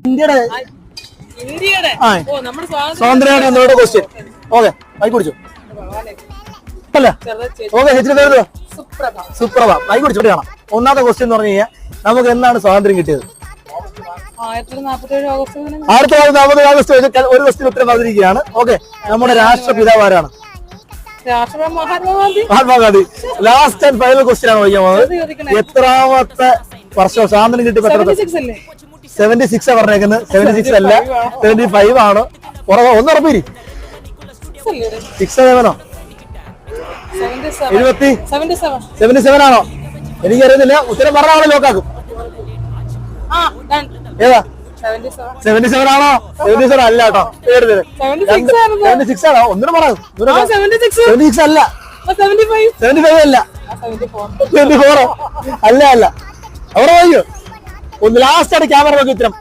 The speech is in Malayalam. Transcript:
ഇന്ത്യയുടെ സ്വാതന്ത്ര്യമാണ് എന്നോട് ക്വസ്റ്റ്യൻ. ഓക്കെ, മൈക്ക് കുടിച്ചു അല്ലേ? ഓക്കെ, ചേച്ചി പേര് സുപ്രഭ. മൈക്ക് കുടിച്ചു കാണാം. ഒന്നാമത്തെ ക്വസ്റ്റ്യൻ എന്ന് പറഞ്ഞു കഴിഞ്ഞാൽ നമുക്ക് എന്നാണ് സ്വാതന്ത്ര്യം കിട്ടിയത്? 1947 ഓഗസ്റ്റ്. ഒരു ക്വസ്റ്റ്യൻ ഉത്തരം പറഞ്ഞിരിക്കുകയാണ്. ഓക്കെ, നമ്മുടെ രാഷ്ട്രപിതാവ് ആരാണ്? Mahatma Gandhi. Last and final question ആണ് ചോദിക്കാൻ പോകുന്നത്. എത്രാമത്തെ വർഷം സ്വാതന്ത്ര്യം കിട്ടിയപ്പോ? 76 പറഞ്ഞേക്കുന്നത്. 76 അല്ല, 75 ആണ്. ഒന്ന് ഉറപ്പിരി. 67 77 ആണോ? എനിക്കറിയത്തില്ല. ഉത്തരം പറഞ്ഞാണോ ലോക്കാക്കും? ഏതാ? 77 ആണോ? 77 അല്ല കേട്ടോ. 76 ആണോ? ഒന്നിനും പറയാം. 76 അല്ല, 75 അല്ല, 24 അല്ല. അവിടെ പോയോ? ഒന്ന് ലാസ്റ്റ് ആയിട്ട് ക്യാമറ നോക്കി ഉത്തരം.